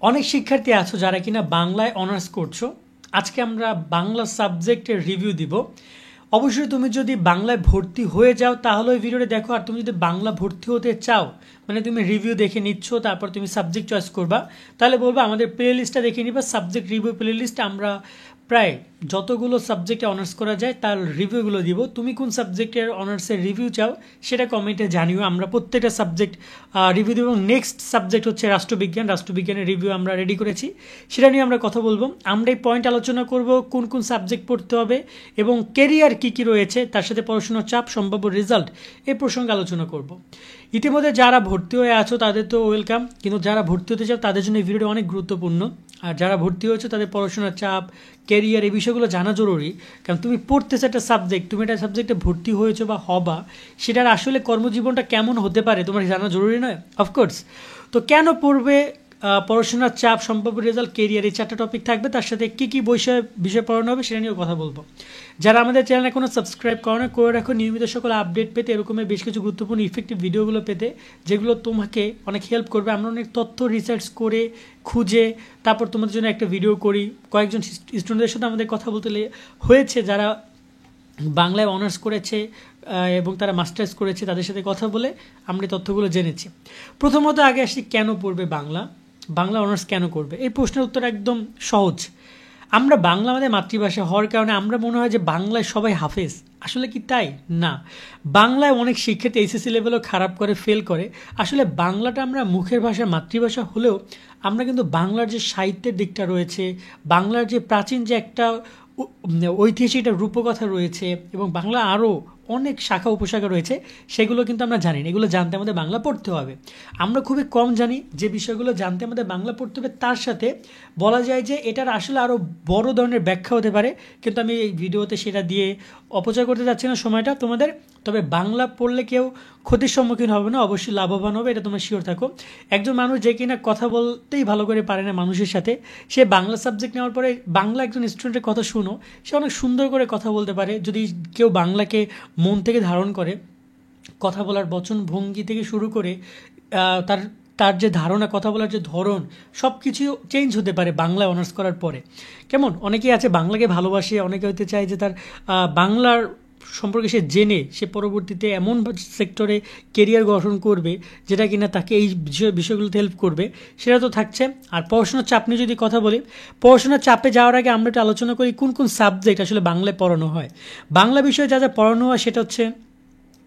অনেক শিক্ষার্থী আছো যারা কিনা বাংলায় অনার্স করছো। আজকে আমরা বাংলা সাবজেক্টের রিভিউ দিব। অবশ্যই তুমি যদি বাংলায় ভর্তি হয়ে যাও তাহলে ওই ভিডিওটা দেখো, আর তুমি যদি বাংলা ভর্তি হতে চাও মানে তুমি রিভিউ দেখে নিচ্ছ, তারপর তুমি সাবজেক্ট চয়েস করবা, তাহলে বলবো আমাদের প্লে লিস্টটা দেখে নিবা। সাবজেক্ট রিভিউ প্লে লিস্ট আমরা প্রায় যতগুলো সাবজেক্টে অনার্স করা যায় তার রিভিউগুলো দিব। তুমি কোন সাবজেক্টের অনার্সের রিভিউ চাও সেটা কমেন্টে জানিও, আমরা প্রত্যেকটা সাবজেক্ট রিভিউ দেব। এবং নেক্সট সাবজেক্ট হচ্ছে রাষ্ট্রবিজ্ঞান। রাষ্ট্রবিজ্ঞানের রিভিউ আমরা রেডি করেছি, সেটা নিয়ে আমরা কথা বলবো। আমরা এই পয়েন্ট আলোচনা করব কোন কোন সাবজেক্ট পড়তে হবে এবং কেরিয়ার কী কী রয়েছে, তার সাথে পড়াশোনার চাপ, সম্ভাব্য রেজাল্ট এই প্রসঙ্গে আলোচনা করব। ইতিমধ্যে যারা ভর্তি হয়ে আছো তাদের তো ওয়েলকাম, কিন্তু যারা ভর্তি হতে চাও তাদের জন্য এই ভিডিওটা অনেক গুরুত্বপূর্ণ। আর যারা ভর্তি হয়েছে তাদের পড়াশোনার চাপ, ক্যারিয়ার এই বিষয়গুলো জানা জরুরি। কারণ তুমি পড়তেছো একটা সাবজেক্ট, তুমি একটা সাবজেক্টে ভর্তি হয়েছো বা হবা, সেটার আসলে কর্মজীবনটা কেমন হতে পারে তোমার জানা জরুরি নয়? অফকোর্স। তো কেন পড়বে, পড়াশোনার চাপ, সম্ভাব্য রেজাল্ট, কেরিয়ার, এই চারটা টপিক থাকবে। তার সাথে কী কী বিষয় পড়ানো হবে সেটা নিয়েও কথা বলবো। যারা আমাদের চ্যানেল এখনও সাবস্ক্রাইব করো না, করে রাখো নিয়মিত সকল আপডেট পেতে, এরকমের বেশ কিছু গুরুত্বপূর্ণ ইফেক্টিভ ভিডিওগুলো পেতে, যেগুলো তোমাকে অনেক হেল্প করবে। আমরা অনেক তথ্য রিসার্চ করে খুঁজে তারপর তোমাদের জন্য একটা ভিডিও করি। কয়েকজন স্টুডেন্টদের সাথে আমাদের কথা বলতে হয়েছে যারা বাংলায় অনার্স করেছে এবং তারা মাস্টার্স করেছে, তাদের সাথে কথা বলে আমরা তথ্যগুলো জেনেছি। প্রথমত আগে আসি কেন পড়বে বাংলা অনার্স কেন করবে। এই প্রশ্নের উত্তর একদম সহজ। আমরা বাংলা আমাদের মাতৃভাষা হওয়ার কারণে আমরা মনে হয় যে বাংলায় সবাই হাফেজ। আসলে কি তাই? না। বাংলায় অনেক শিক্ষার্থী এইচএসসি লেভেলও খারাপ করে, ফেল করে। আসলে বাংলাটা আমরা মুখের ভাষা, মাতৃভাষা হলেও আমরা কিন্তু বাংলার যে সাহিত্যের দিকটা রয়েছে, বাংলার যে প্রাচীন যে একটা ঐতিহাসিক একটা রূপকথা রয়েছে এবং বাংলা আরও অনেক শাখা উপশাখা রয়েছে, সেগুলো কিন্তু আমরা জানি না। এগুলো জানতে আমাদের বাংলা পড়তে হবে। আমরা খুবই কম জানি যে বিষয়গুলো জানতে আমাদের বাংলা পড়তে হবে। তার সাথে বলা যায় যে এটার আসলে আরও বড় ধরনের ব্যাখ্যা হতে পারে, কিন্তু আমি এই ভিডিওতে সেটা দিয়ে অপচয় করতে যাচ্ছি না সময়টা তোমাদের। তবে বাংলা পড়লে কেউ ক্ষতির সম্মুখীন হবে না, অবশ্যই লাভবান হবে, এটা তোমরা শিওর থাকো। একজন মানুষ যে কিনা কথা বলতেই ভালো করে পারে না মানুষের সাথে, সে বাংলা সাবজেক্ট নেওয়ার পরে বাংলা একজন স্টুডেন্টের কথা শুনো, সে অনেক সুন্দর করে কথা বলতে পারে। যদি কেউ বাংলাকে মন থেকে ধারণ করে, কথা বলার বচন ভঙ্গি থেকে শুরু করে তার তার যে ধারণা, কথা বলার যে ধরন, সব কিছু চেঞ্জ হতে পারে বাংলায় অনার্স করার পরে। কেমন অনেকেই আছে বাংলাকে ভালোবাসে, অনেকে হতে চায় যে তার বাংলার সম্পর্কে সে জেনে সে পরবর্তীতে এমন সেক্টরে কেরিয়ার গঠন করবে যেটা কিনা তাকে এই বিষয়গুলোতে হেল্প করবে, সেটা তো থাকছে। আর পড়াশোনার চাপ নিয়ে যদি কথা বলি, পড়াশোনার চাপে যাওয়ার আগে আমরা একটু আলোচনা করি কোন কোন সাবজেক্ট আসলে বাংলায় পড়ানো হয়। বাংলা বিষয়ে যা যা পড়ানো হয় সেটা হচ্ছে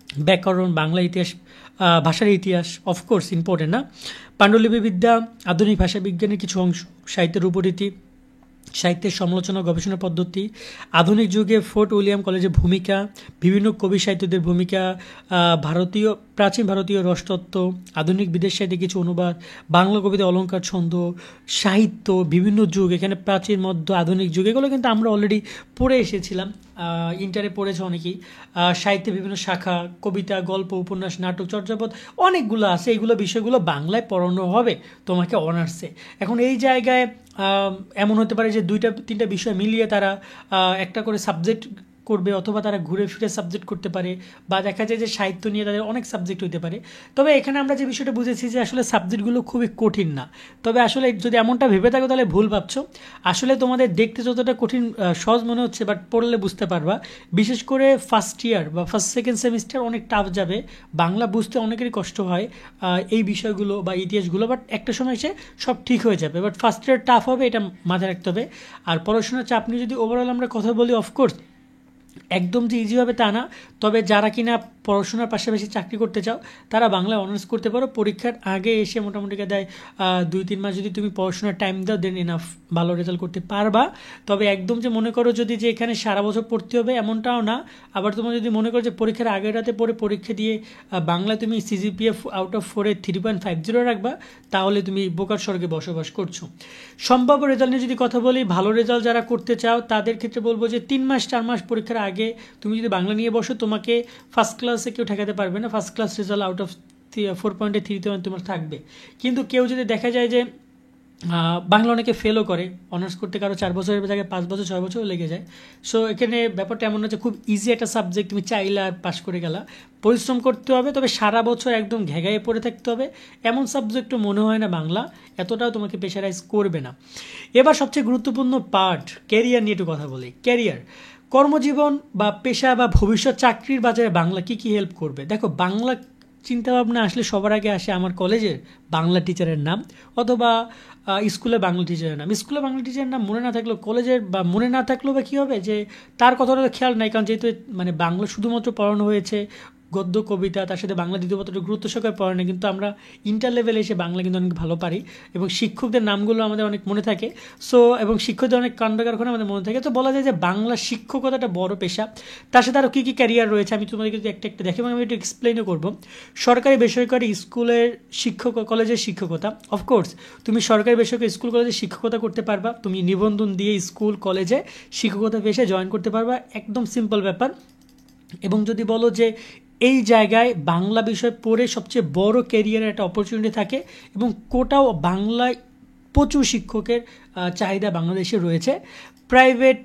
ব্যাকরণ, বাংলা ইতিহাস, ভাষার ইতিহাস, অফকোর্স ইম্পর্টেন্ট না, পাণ্ডুলিপি বিদ্যা, আধুনিক ভাষা বিজ্ঞানের কিছু অংশ, সাহিত্যের রূপরীতি, সাহিত্যের সমালোচনা গবেষণা পদ্ধতি, আধুনিক যুগে ফোর্ট উইলিয়াম কলেজের ভূমিকা, বিভিন্ন কবি সাহিত্যদের ভূমিকা, প্রাচীন ভারতীয় রসতত্ত্ব, আধুনিক বিদেশ সাহিত্যে কিছু অনুবাদ, বাংলা কবিতা, অলঙ্কার, ছন্দ, সাহিত্য, বিভিন্ন যুগ, এখানে প্রাচীন, মধ্য, আধুনিক যুগ, এগুলো কিন্তু আমরা অলরেডি পড়ে এসেছিলাম, ইন্টারে পড়েছে অনেকেই। সাহিত্যে বিভিন্ন শাখা, কবিতা, গল্প, উপন্যাস, নাটক, চর্যাপদ অনেকগুলো আছে। এইগুলো বিষয়গুলো বাংলায় পড়ানো হবে তোমাকে অনার্সে। এখন এই জায়গায় এমন হতে পারে যে 2-3টা বিষয় মিলিয়ে তারা একটা করে সাবজেক্ট করবে, অথবা তারা ঘুরে ফিরে সাবজেক্ট করতে পারে, বা দেখা যায় যে সাহিত্য নিয়ে তাদের অনেক সাবজেক্ট হতে পারে। তবে এখানে আমরা যে বিষয়টা বুঝেছি যে আসলে সাবজেক্টগুলো খুবই কঠিন না। তবে আসলে যদি এমনটা ভেবে থাকো তাহলে ভুল ভাবছো। আসলে তোমাদের দেখতে যতটা কঠিন সহজ মনে হচ্ছে, বাট পড়লে বুঝতে পারবা। বিশেষ করে ফার্স্ট ইয়ার বা ফার্স্ট সেকেন্ড সেমিস্টার অনেক টাফ যাবে, বাংলা বুঝতে অনেকেরই কষ্ট হয় এই বিষয়গুলো বা ইতিহাসগুলো, বাট একটা সময় এসে সব ঠিক হয়ে যাবে। বাট ফার্স্ট ইয়ার টাফ হবে, এটা মাথায় রাখতে হবে। আর পড়াশোনার চাপ নিয়ে যদি ওভারঅল আমরা কথা বলি, অফকোর্স একদম যে ইজি হবে তা না। তবে যারা কিনা পড়াশোনার পাশাপাশি চাকরি করতে চাও তারা বাংলায় অনার্স করতে পারো। পরীক্ষার আগে এসে মোটামুটি দেয় 2-3 মাস যদি তুমি পড়াশোনার টাইম দাও, দেন এনাফ, ভালো রেজাল্ট করতে পারবা। তবে একদম যে মনে করো যদি যে এখানে সারা বছর পড়তে হবে এমনটাও না। আবার তোমার যদি মনে করো যে পরীক্ষার আগের রাতে পড়ে পরীক্ষা দিয়ে বাংলায় তুমি সিজিপিএ আউট অফ 4-এ 3.50 রাখবা, তাহলে তুমি বোকার স্বর্গে বসবাস করছো। সম্ভাব্য রেজাল্ট নিয়ে যদি কথা বলি, ভালো রেজাল্ট যারা করতে চাও তাদের ক্ষেত্রে বলবো যে 3-4 মাস পরীক্ষার আগে তুমি যদি বাংলা নিয়ে বসো, তোমাকে ফার্স্ট ক্লাসে কেউ ঠেকাতে পারবে না। First class result out of 4.3 তোমার থাকবে। কিন্তু কেউ যদি দেখা যায় যে বাংলা অনেকে ফেলও করে, অনার্স করতে কারো 4 বছরের জায়গায় 5 বছর 6 বছরও লেগে যায়। সো এখানে ব্যাপারটা এমন না যে খুব ইজি একটা সাবজেক্ট তুমি চাইলে আর পাশ করে গেলা, পরিশ্রম করতে হবে, তবে সারা বছর একদম ঘেঘায়ে পড়ে থাকতে হবে এমন সাবজেক্টও মনে হয় না বাংলা এতটাও তোমাকে প্রেশারাইজ করবে না। এবার সবচেয়ে গুরুত্বপূর্ণ পার্ট, ক্যারিয়ার নিয়ে একটু কথা বলি। ক্যারিয়ার, কর্মজীবন বা পেশা বা ভবিষ্যৎ চাকরির বাজারে বাংলা কী কী হেল্প করবে? দেখো, বাংলা চিন্তাভাবনা আসলে সবার আগে আসে আমার কলেজের বাংলা টিচারের নাম, অথবা স্কুলে বাংলা টিচারের নাম। স্কুলে বাংলা টিচারের নাম মনে না থাকলেও কলেজের বা মনে না থাকলেও বা কী হবে যে তার কথাটা তো খেয়াল নাই, কারণ যেহেতু মানে বাংলা শুধুমাত্র পড়ানো হয়েছে, গদ্য কবিতা, তার সাথে বাংলা দ্বিতীয় পত্রটা গুরুত্ব সহকারে পড়ে না, কিন্তু আমরা ইন্টার লেভেলে এসে বাংলা কিন্তু অনেক ভালো পারি এবং শিক্ষকদের নামগুলো আমাদের অনেক মনে থাকে। সো এবং শিক্ষকদের অনেক কাণ্ড কারখানা আমাদের মনে থাকে। তো বলা যায় যে বাংলা শিক্ষকতাটা বড় পেশা। তার সাথে আরও কী কী ক্যারিয়ার রয়েছে আমি তোমাদেরকে যদি একটা একটা দেখি এবং আমি একটু এক্সপ্লেনও করবো। সরকারি বেসরকারি স্কুলের শিক্ষক, কলেজের শিক্ষকতা, অফকোর্স তুমি সরকারি বেসরকারি স্কুল কলেজে শিক্ষকতা করতে পারবা, তুমি নিবন্ধন দিয়ে স্কুল কলেজে শিক্ষকতা পেশায় জয়েন করতে পারবা, একদম সিম্পল ব্যাপার। এবং যদি বলো যে এই জায়গায় বাংলা বিষয় পড়ে সবচেয়ে বড় ক্যারিয়ারের একটা অপরচুনিটি থাকে এবং কোটাও বাংলায় প্রচুর শিক্ষকের চাহিদা বাংলাদেশে রয়েছে। প্রাইভেট,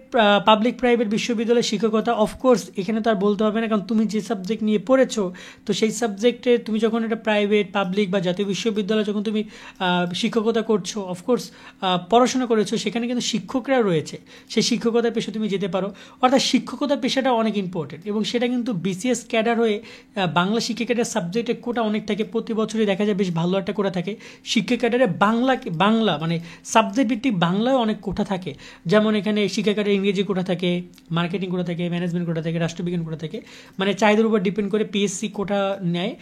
পাবলিক প্রাইভেট বিশ্ববিদ্যালয়ের শিক্ষকতা, অফকোর্স এখানে তো আর বলতে হবে না, কারণ তুমি যে সাবজেক্ট নিয়ে পড়েছো তো সেই সাবজেক্টে তুমি যখন একটা প্রাইভেট, পাবলিক বা জাতীয় বিশ্ববিদ্যালয়ে যখন তুমি শিক্ষকতা করছো, অফকোর্স পড়াশোনা করেছো, সেখানে কিন্তু শিক্ষকরা রয়েছে, সেই শিক্ষকতার পেশা তুমি যেতে পারো। অর্থাৎ শিক্ষকতার পেশাটা অনেক ইম্পর্টেন্ট এবং সেটা কিন্তু বিসিএস ক্যাডার হয়ে বাংলা শিক্ষা ক্যাডার সাবজেক্টে কোটা অনেক থাকে, প্রতি বছরই দেখা যায় বেশ ভালো একটা কোটা থাকে। শিক্ষা ক্যাডারে বাংলা মানে সাবজেক্ট ভিত্তিক বাংলায় অনেক কোটা থাকে, যেমন এখানে শিক্ষা ক্যাডারে ইংরেজি কোটা থাকে, মার্কেটিং কোটা থাকে, ম্যানেজমেন্ট কোটা থাকে, রাষ্ট্রবিজ্ঞান কোটা থাকে, মানে চাহিদার উপর ডিপেন্ড করে পিএসসি কোটা নেয়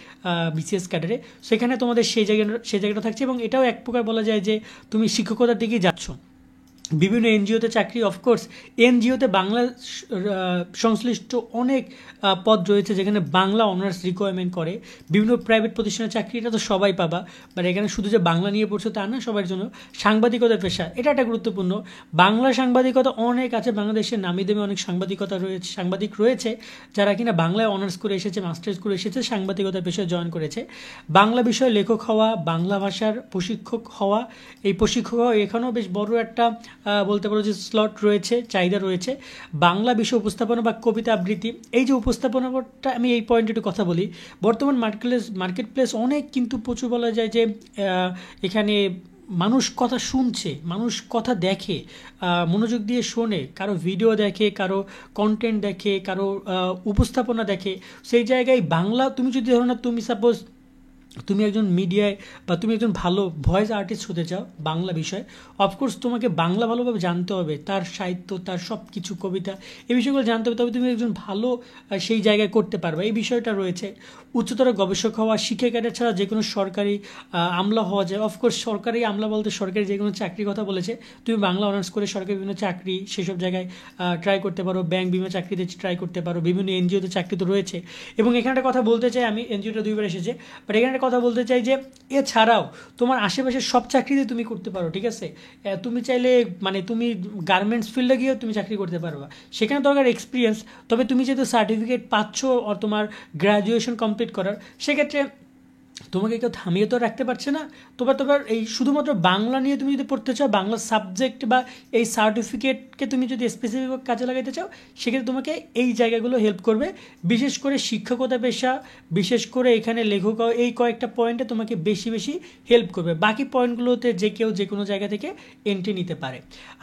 বিসিএস ক্যাডারে। সেখানে তোমাদের সেই জায়গাটা থাকছে এবং এটাও এক প্রকার বলা যায় যে তুমি শিক্ষকতার দিকেই যাচ্ছ। বিভিন্ন এনজিওতে চাকরি, অফকোর্স এনজিওতে বাংলা সংশ্লিষ্ট অনেক পদ রয়েছে যেখানে বাংলা অনার্স রিকোয়ারমেন্ট করে। বিভিন্ন প্রাইভেট প্রতিষ্ঠানের চাকরি, এটা তো সবাই পাবা, বাট এখানে শুধু যে বাংলা নিয়ে পড়ছো তা না, সবার জন্য। সাংবাদিকতার পেশা, এটা একটা গুরুত্বপূর্ণ। বাংলা সাংবাদিকতা অনেক আছে বাংলাদেশের, নামি দামি অনেক সাংবাদিক রয়েছে যারা কিনা বাংলায় অনার্স করে এসেছে, মাস্টার্স করে এসেছে, সাংবাদিকতার পেশায় জয়েন করেছে। বাংলা বিষয়ে লেখক হওয়া, বাংলা ভাষার প্রশিক্ষক হওয়া, এই প্রশিক্ষক হওয়া এখানেও বেশ বড় একটা বলতে পারো যে স্লট রয়েছে, চাহিদা রয়েছে। বাংলা বিষয় উপস্থাপনা বা কবিতা আবৃত্তি, এই যে উপস্থাপনাটা, আমি এই পয়েন্টে একটু কথা বলি। বর্তমান মার্কেট প্লেস অনেক কিন্তু প্রচুর বলা যায় যে এখানে মানুষ কথা শুনছে, মানুষ কথা দেখে, মনোযোগ দিয়ে শোনে, কারো ভিডিও দেখে, কারো কন্টেন্ট দেখে, কারো উপস্থাপনা দেখে। সেই জায়গায় বাংলা, তুমি যদি ধরো না, তুমি সাপোজ তুমি একজন মিডিয়ায় বা তুমি একজন ভালো ভয়েস আর্টিস্ট হতে চাও বাংলা বিষয়ে, অফকোর্স তোমাকে বাংলা ভালোভাবে জানতে হবে, তার সাহিত্য, তার সব কিছু, কবিতা, এই বিষয়গুলো জানতে হবে, তবে তুমি একজন ভালো সেই জায়গায় করতে পারবে, এই বিষয়টা রয়েছে। উচ্চতর গবেষক হওয়া, শিক্ষা ক্যাডার ছাড়া যে কোনো সরকারি আমলা হওয়া যায়। অফকোর্স সরকারি আমলা বলতে সরকারি যে কোনো চাকরির কথা বলেছে, তুমি বাংলা অনার্স করে সরকারি বিভিন্ন চাকরি সেসব জায়গায় ট্রাই করতে পারো, ব্যাংক বিমা চাকরিতে ট্রাই করতে পারো, বিভিন্ন এনজিওতে চাকরি তো রয়েছে। এবং এখানে একটা কথা বলতে চাই, আমি এনজিওটা 2বার এসেছে, বাট এখানে কথা বলতে চাই যে এছাড়াও তোমার আশেপাশের সব চাকরিতে তুমি করতে পারো, ঠিক আছে? তুমি চাইলে মানে তুমি গার্মেন্টস ফিল্ডে গিয়েও তুমি চাকরি করতে পারবা, সেখানে দরকার এক্সপিরিয়েন্স। তবে তুমি যেহেতু সার্টিফিকেট পাচ্ছ আর তোমার গ্র্যাজুয়েশন কমপ্লিট করার, সেক্ষেত্রে তোমাকে কেউ থামিয়ে তো রাখতে পারছে না। তোমার এই শুধুমাত্র বাংলা নিয়ে তুমি যদি পড়তে চাও, বাংলা সাবজেক্ট বা এই সার্টিফিকেটকে তুমি যদি স্পেসিফিক কাজে লাগাতে চাও, সেক্ষেত্রে তোমাকে এই জায়গাগুলো হেল্প করবে। বিশেষ করে শিক্ষকতা পেশা, বিশেষ করে এখানে লেখক, এই কয়েকটা পয়েন্টে তোমাকে বেশি হেল্প করবে। বাকি পয়েন্টগুলোতে যে কেউ যে কোনো জায়গা থেকে এন্ট্রি নিতে পারে।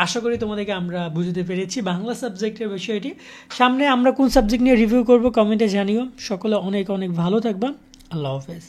আশা করি তোমাদেরকে আমরা বুঝতে পেরেছি বাংলা সাবজেক্টের বিষয়টি। সামনে আমরা কোন সাবজেক্ট নিয়ে রিভিউ করব কমেন্টে জানিও। সকলে অনেক ভালো থাকবা। আল্লাহ হাফেজ।